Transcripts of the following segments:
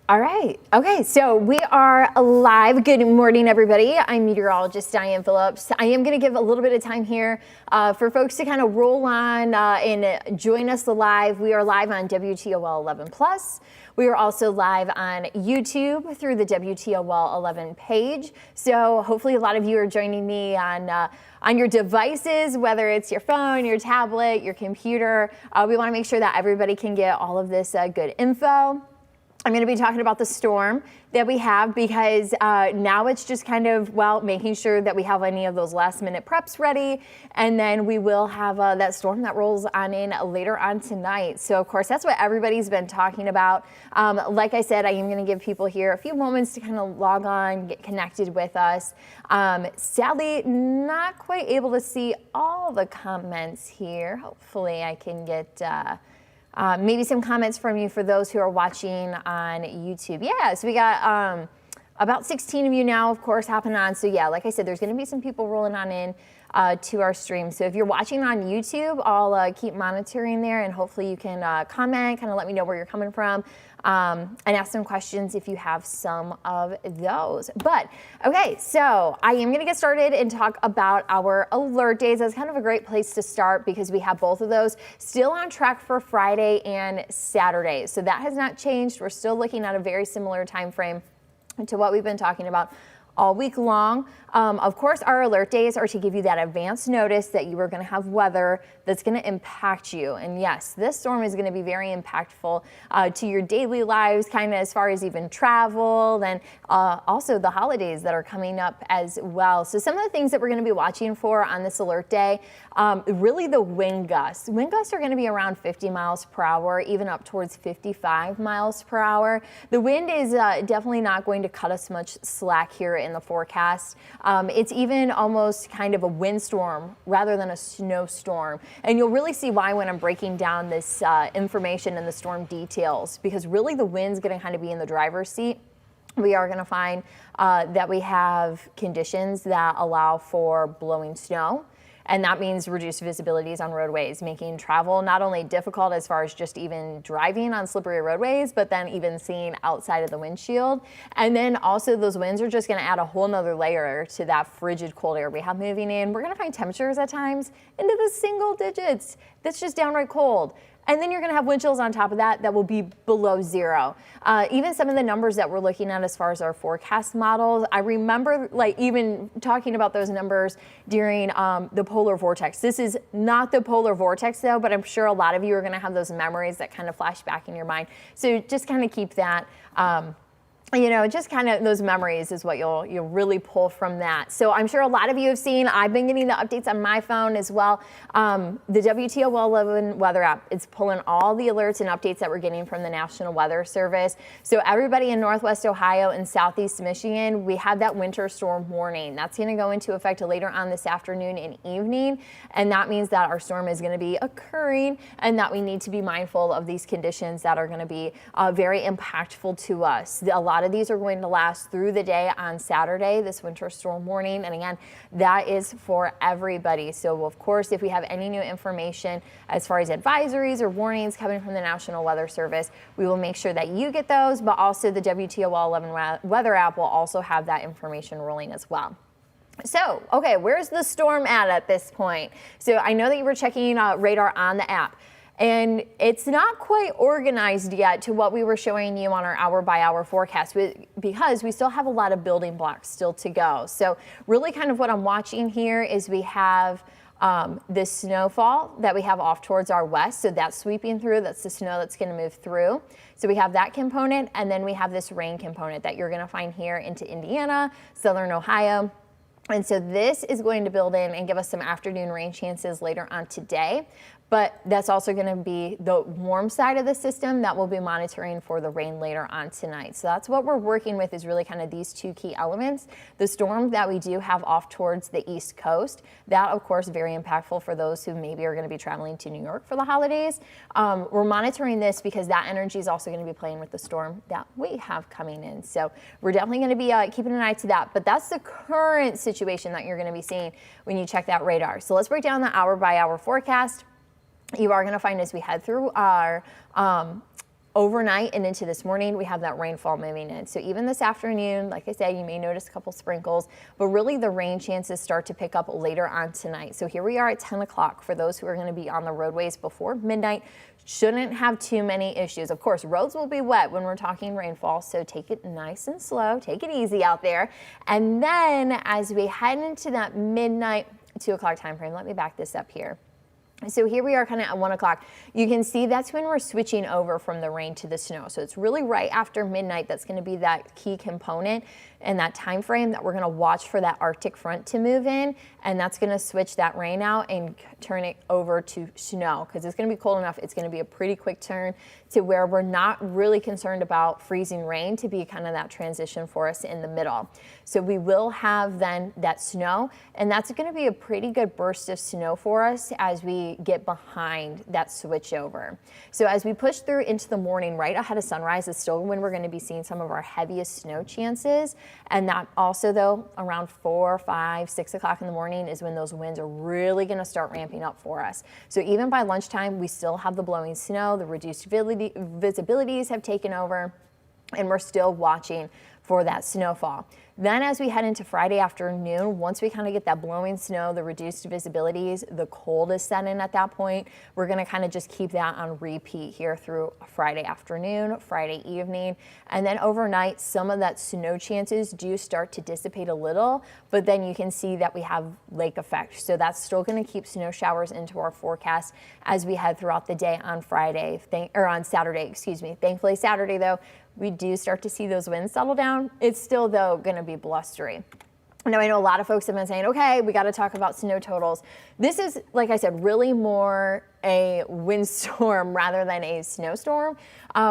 All right. Okay, so we are live. Good morning, everybody. I'm meteorologist Diane Phillips. I am going to give a little bit of time here for folks to kind of roll on and join us live. We are live on WTOL 11 Plus. We are also live on YouTube through the WTOL 11 page. So hopefully a lot of you are joining me on your devices, whether it's your phone, your tablet, your computer. We want to make sure that everybody can get all of this good info. I'm going to be talking about the storm that we have because now it's just kind of, well, making sure that we have any of those last minute preps ready. And then we will have that storm that rolls on in later on tonight. So, of course, that's what everybody's been talking about. Like I said, I am going to give people here a few moments to kind of log on, get connected with us. Sadly, not quite able to see all the comments here. Hopefully I can get maybe some comments from you for those who are watching on YouTube. Yeah, so we got about 16 of you now, of course, hopping on. So yeah, like I said, there's going to be some people rolling on in to our stream. So if you're watching on YouTube, I'll keep monitoring there, and hopefully you can comment, kind of let me know where you're coming from, and ask some questions if you have some of those. But okay, so I am going to get started and talk about our alert days. That's kind of a great place to start because we have both of those still on track for Friday and Saturday. So that has not changed. We're still looking at a very similar time frame to what we've been talking about all week long. Of course, our alert days are to give you that advance notice that you are going to have weather that's going to impact you. And yes, this storm is going to be very impactful to your daily lives, kind of as far as even travel, and also the holidays that are coming up as well. So some of the things that we're going to be watching for on this alert day, really the wind gusts. Wind gusts are going to be around 50 miles per hour, even up towards 55 miles per hour. The wind is definitely not going to cut us much slack here in the forecast. It's even almost kind of a windstorm rather than a snowstorm. And you'll really see why when I'm breaking down this information and the storm details, because really the wind's going to kind of be in the driver's seat. We are going to find that we have conditions that allow for blowing snow. And that means reduced visibilities on roadways, making travel not only difficult as far as just even driving on slippery roadways, but then even seeing outside of the windshield. And then also those winds are just going to add a whole nother layer to that frigid cold air we have moving in. We're going to find temperatures at times into the single digits. That's just downright cold. And then you're going to have wind chills on top of that that will be below zero. Even some of the numbers that we're looking at as far as our forecast models, I remember like even talking about those numbers during the polar vortex. This is not the polar vortex though, but I'm sure a lot of you are going to have those memories that kind of flash back in your mind. So just kind of keep that. You know, just kind of those memories is what you'll really pull from that. So I'm sure a lot of you have seen, I've been getting the updates on my phone as well. The WTOL 11 weather app, it's pulling all the alerts and updates that we're getting from the National Weather Service. So everybody in Northwest Ohio and Southeast Michigan, we have that winter storm warning. That's going to go into effect later on this afternoon and evening. And that means that our storm is going to be occurring and that we need to be mindful of these conditions that are going to be very impactful to us. A lot of these are going to last through the day on Saturday, this winter storm warning. And again, that is for everybody. So of course, if we have any new information as far as advisories or warnings coming from the National Weather Service, we will make sure that you get those, but also the WTOL 11 weather app will also have that information rolling as well. So, okay, where's the storm at this point? So I know that you were checking radar on the app. And it's not quite organized yet to what we were showing you on our hour-by-hour forecast because we still have a lot of building blocks still to go. So really kind of what I'm watching here is we have this snowfall that we have off towards our west. So that's sweeping through. That's the snow that's going to move through. So we have that component, and then we have this rain component that you're going to find here into Indiana, southern Ohio. And so this is going to build in and give us some afternoon rain chances later on today. But that's also going to be the warm side of the system that we'll be monitoring for the rain later on tonight. So that's what we're working with is really kind of these two key elements. The storm that we do have off towards the East Coast, that of course very impactful for those who maybe are going to be traveling to New York for the holidays. We're monitoring this because that energy is also going to be playing with the storm that we have coming in. So we're definitely going to be keeping an eye to that. But that's the current situation that you're going to be seeing when you check that radar. So let's break down the hour by hour forecast. You are going to find as we head through our overnight and into this morning, we have that rainfall moving in. So even this afternoon, like I said, you may notice a couple sprinkles, but really the rain chances start to pick up later on tonight. So here we are at 10 o'clock for those who are going to be on the roadways before midnight. Shouldn't have too many issues. Of course, roads will be wet when we're talking rainfall, so take it nice and slow, take it easy out there. And then as we head into that midnight, 2 o'clock time frame, let me back this up here. So here we are kind of at 1 o'clock. You can see that's when we're switching over from the rain to the snow. So it's really right after midnight that's going to be that key component and that time frame that we're going to watch for that Arctic front to move in, and that's going to switch that rain out and turn it over to snow, because it's going to be cold enough. It's going to be a pretty quick turn to where we're not really concerned about freezing rain to be kind of that transition for us in the middle. So we will have then that snow, and that's going to be a pretty good burst of snow for us as we get behind that switch over. So as we push through into the morning, right ahead of sunrise is still when we're going to be seeing some of our heaviest snow chances. And that also, though, around 4, 5, 6 o'clock in the morning is when those winds are really going to start ramping up for us. So even by lunchtime, we still have the blowing snow, the reduced visibilities have taken over, and we're still watching for that snowfall. Then as we head into Friday afternoon, once we kind of get that blowing snow, the reduced visibilities, the cold is set in at that point. We're going to kind of just keep that on repeat here through Friday afternoon, Friday evening, and then overnight, some of that snow chances do start to dissipate a little, but then you can see that we have lake effect. So that's still going to keep snow showers into our forecast as we head throughout the day on on Saturday, excuse me. Thankfully Saturday though, we do start to see those winds settle down. It's still, though, going to be blustery. Now, I know a lot of folks have been saying, okay, we got to talk about snow totals. This is, like I said, really more a windstorm rather than a snowstorm.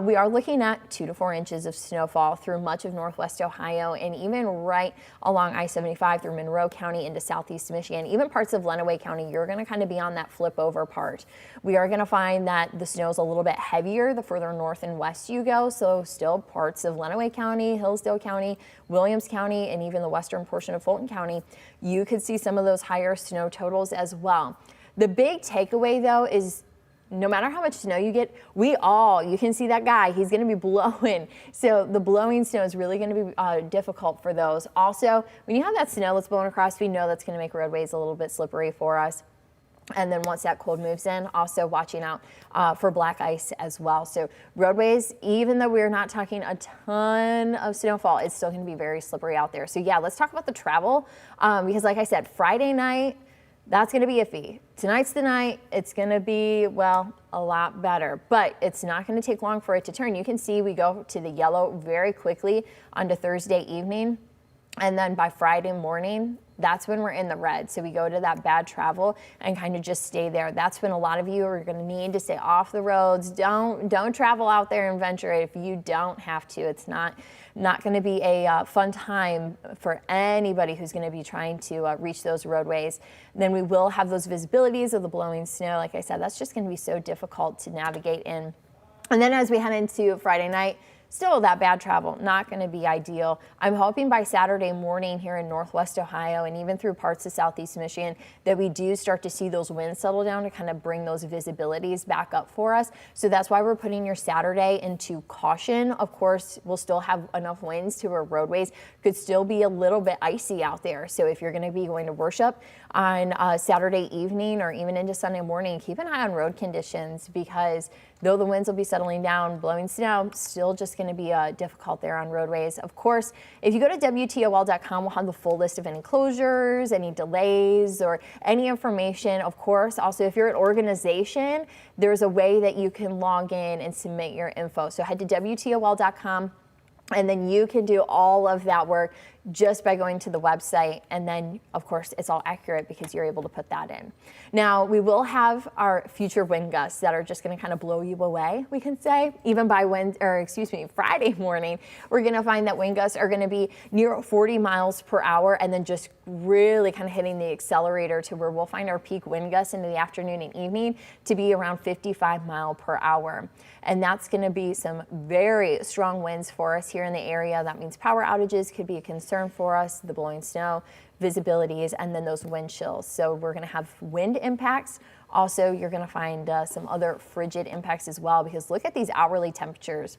We are looking at 2 to 4 inches of snowfall through much of Northwest Ohio, and even right along I-75 through Monroe County into Southeast Michigan, even parts of Lenawee County. You're going to kind of be on that flip over part. We are going to find that the snow is a little bit heavier the further north and west you go. So still parts of Lenawee County, Hillsdale County, Williams County, and even the western portion of Fulton County, you could see some of those higher snow totals as well. The big takeaway, though, is no matter how much snow you get, you can see that guy, he's going to be blowing. So the blowing snow is really going to be difficult for those. Also, when you have that snow that's blowing across, we know that's going to make roadways a little bit slippery for us. And then once that cold moves in, also watching out for black ice as well. So roadways, even though we're not talking a ton of snowfall, it's still going to be very slippery out there. So yeah, let's talk about the travel because like I said, Friday night, that's going to be iffy. Tonight's the night. It's going to be, well, a lot better, but it's not going to take long for it to turn. You can see we go to the yellow very quickly onto Thursday evening. And then by Friday morning, that's when we're in the red. So we go to that bad travel and kind of just stay there. That's when a lot of you are going to need to stay off the roads. Don't travel out there and venture if you don't have to. It's not going to be a fun time for anybody who's going to be trying to reach those roadways. Then we will have those visibilities of the blowing snow. Like I said, that's just going to be so difficult to navigate in. And then as we head into Friday night, still that bad travel, not going to be ideal. I'm hoping by Saturday morning here in Northwest Ohio and even through parts of Southeast Michigan that we do start to see those winds settle down to kind of bring those visibilities back up for us. So that's why we're putting your Saturday into caution. Of course, we'll still have enough winds to our roadways. Could still be a little bit icy out there. So if you're going to be going to worship on Saturday evening or even into Sunday morning, keep an eye on road conditions because though the winds will be settling down, blowing snow, still just going to be difficult there on roadways. Of course, if you go to WTOL.com, we'll have the full list of any closures, any delays, or any information. Of course, also, if you're an organization, there's a way that you can log in and submit your info. So head to WTOL.com. And then you can do all of that work just by going to the website. And then, of course, it's all accurate because you're able to put that in. Now, we will have our future wind gusts that are just going to kind of blow you away, we can say. Even by Friday morning, we're going to find that wind gusts are going to be near 40 miles per hour and then just really kind of hitting the accelerator to where we'll find our peak wind gusts into the afternoon and evening to be around 55 miles per hour. And that's going to be some very strong winds for us here in the area. That means power outages could be a concern. concern for us, the blowing snow, visibilities, and then those wind chills. So we're going to have wind impacts. Also, you're going to find some other frigid impacts as well, because look at these hourly temperatures.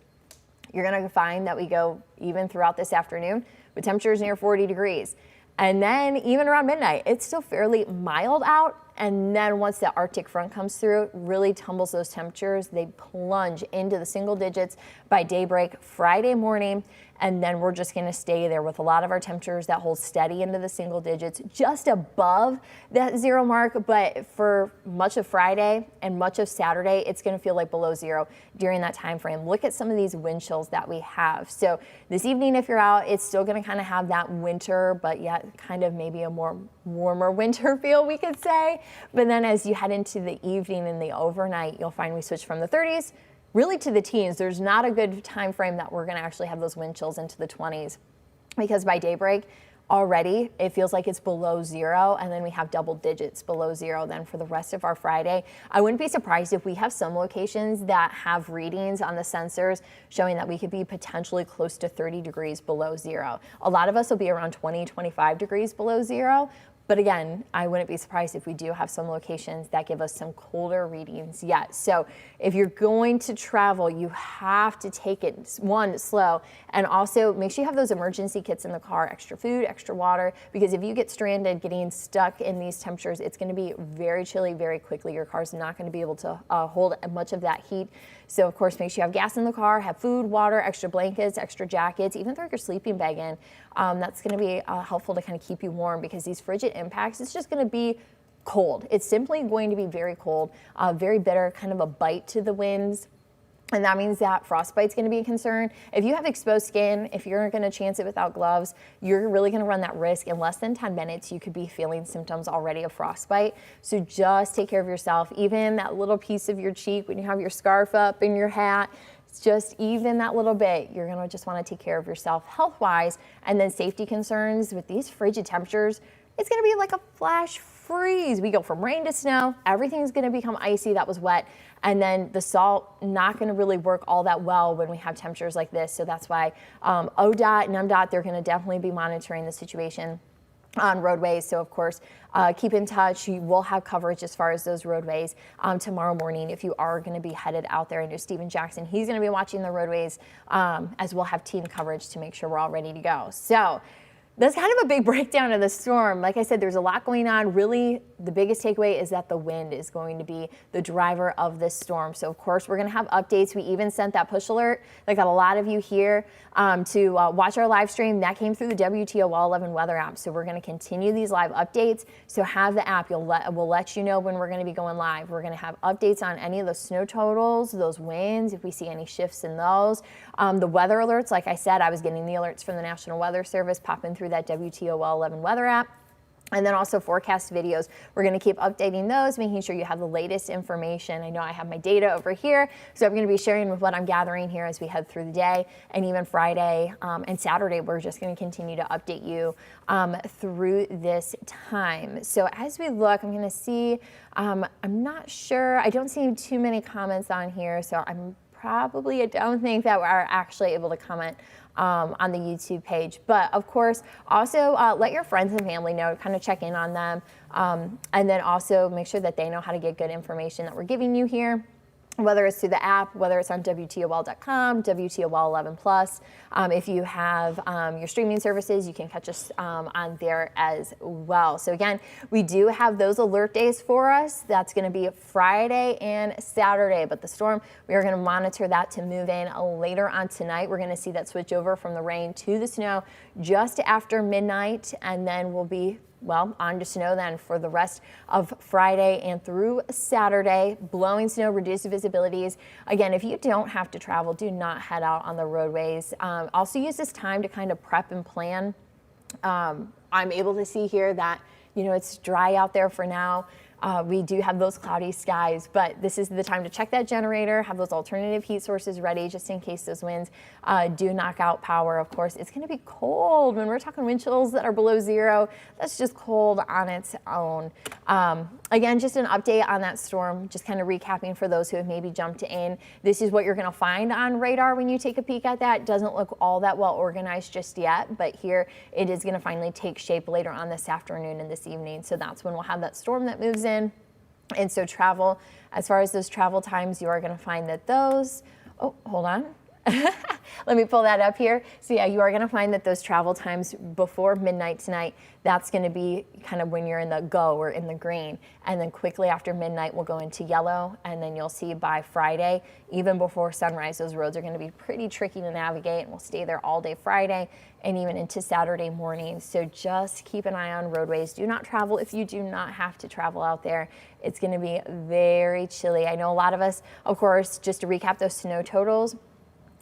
You're going to find that we go even throughout this afternoon with temperatures near 40 degrees. And then even around midnight, it's still fairly mild out. And then once the Arctic front comes through, it really tumbles those temperatures. They plunge into the single digits by daybreak Friday morning. And then we're just going to stay there with a lot of our temperatures that hold steady into the single digits, just above that zero mark. But for much of Friday and much of Saturday, it's going to feel like below zero during that time frame. Look at some of these wind chills that we have. So this evening, if you're out, it's still going to kind of have that winter, but yet kind of maybe a more warmer winter feel, we could say. But then as you head into the evening and the overnight, you'll find we switch from the 30s really to the teens. There's not a good time frame that we're going to actually have those wind chills into the 20s, because by daybreak already it feels like it's below zero, and then we have double digits below zero then for the rest of our Friday. I wouldn't be surprised if we have some locations that have readings on the sensors showing that we could be potentially close to 30 degrees below zero. A lot of us will be around 20, 25 degrees below zero. But again, I wouldn't be surprised if we do have some locations that give us some colder readings yet. So if you're going to travel, you have to take it, one, slow, and also make sure you have those emergency kits in the car, extra food, extra water, because if you get stranded getting stuck in these temperatures, it's going to be very chilly very quickly. Your car's not going to be able to hold much of that heat. So of course, make sure you have gas in the car, have food, water, extra blankets, extra jackets, even throw your sleeping bag in. That's going to be helpful to kind of keep you warm, because these frigid impacts, it's just going to be cold. It's simply going to be very cold, very bitter, kind of a bite to the winds. And that means that frostbite's going to be a concern. If you have exposed skin, if you're going to chance it without gloves, you're really going to run that risk. In less than 10 minutes, you could be feeling symptoms already of frostbite. So just take care of yourself. Even that little piece of your cheek when you have your scarf up and your hat, it's just even that little bit, you're going to just want to take care of yourself health-wise. And then safety concerns with these frigid temperatures, it's going to be like a flash freeze. We go from rain to snow. Everything's going to become icy that was wet. And then the salt not going to really work all that well when we have temperatures like this. So that's why ODOT and MDOT, they're going to definitely be monitoring the situation on roadways. So of course, keep in touch. You will have coverage as far as those roadways tomorrow morning if you are going to be headed out there. And Stephen Jackson, he's going to be watching the roadways as we'll have team coverage to make sure we're all ready to go. So that's kind of a big breakdown of the storm. Like I said, there's a lot going on. Really, the biggest takeaway is that the wind is going to be the driver of this storm. So, of course, we're going to have updates. We even sent that push alert that got a lot of you here to watch our live stream. That came through the WTOL 11 weather app. So we're going to continue these live updates. So have the app. We'll let you know when we're going to be going live. We're going to have updates on any of those snow totals, those winds, if we see any shifts in those. The weather alerts, like I said, I was getting the alerts from the National Weather Service popping through that WTOL 11 weather app. And then also forecast videos. We're going to keep updating those, making sure you have the latest information. I know I have my data over here, so I'm going to be sharing with what I'm gathering here as we head through the day. And even Friday and Saturday, we're just going to continue to update you through this time. So as we look, I'm going to see, I'm not sure, I don't see too many comments on here, so I don't think that we're actually able to comment on the YouTube page. But of course, also let your friends and family know, kind of check in on them. And then also make sure that they know how to get good information that we're giving you here, whether it's through the app, whether it's on WTOL.com, WTOL 11 Plus. If you have your streaming services, you can catch us on there as well. So again, we do have those alert days for us. That's going to be Friday and Saturday. But the storm, we are going to monitor that to move in later on tonight. We're going to see that switch over from the rain to the snow just after midnight, and then we'll be on to snow then for the rest of Friday and through Saturday. Blowing snow, reduced visibilities. Again, if you don't have to travel, do not head out on the roadways. Also use this time to kind of prep and plan. I'm able to see here that, it's dry out there for now. we do have those cloudy skies, but this is the time to check that generator, have those alternative heat sources ready just in case those winds do knock out power. Of course, it's going to be cold when we're talking wind chills that are below zero. That's just cold on its own. Again, just an update on that storm, just kind of recapping for those who have maybe jumped in. This is what you're going to find on radar when you take a peek at that. It doesn't look all that well organized just yet, but here it is going to finally take shape later on this afternoon and this evening. So that's when we'll have that storm that moves in. And so travel, as far as those travel times, you are going to find that those, oh, hold on. Let me pull that up here. So yeah, you are going to find that those travel times before midnight tonight, that's going to be kind of when you're in the go or in the green. And then quickly after midnight, we'll go into yellow. And then you'll see by Friday, even before sunrise, those roads are going to be pretty tricky to navigate. And we'll stay there all day Friday and even into Saturday morning. So just keep an eye on roadways. Do not travel if you do not have to travel out there. It's going to be very chilly. I know a lot of us, of course, just to recap those snow totals,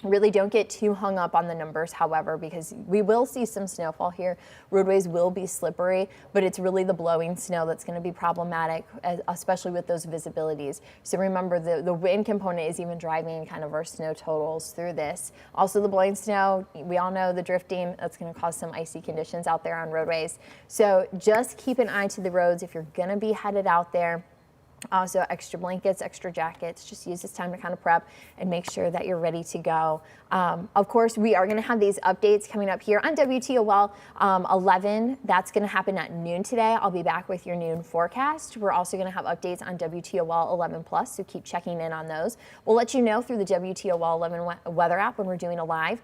really don't get too hung up on the numbers, however, because we will see some snowfall here. Roadways will be slippery, but it's really the blowing snow that's going to be problematic, especially with those visibilities. So remember, the wind component is even driving kind of our snow totals through this. Also, the blowing snow, we all know the drifting, that's going to cause some icy conditions out there on roadways. So just keep an eye to the roads if you're going to be headed out there. Also, extra blankets, extra jackets. Just use this time to kind of prep and make sure that you're ready to go. Of course, we are going to have these updates coming up here on WTOL 11. That's going to happen at noon today. I'll be back with your noon forecast. We're also going to have updates on WTOL 11 Plus, so keep checking in on those. We'll let you know through the WTOL 11 weather app when we're doing a live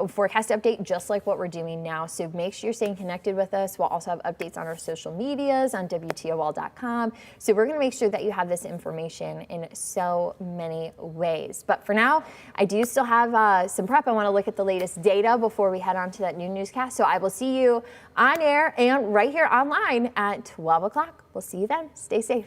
forecast update, just like what we're doing now. So make sure you're staying connected with us. We'll also have updates on our social medias on WTOL.com. So we're going to make sure that you have this information in so many ways. But for now, I do still have some prep. I want to look at the latest data before we head on to that new newscast. So I will see you on air and right here online at 12 o'clock. We'll see you then. Stay safe.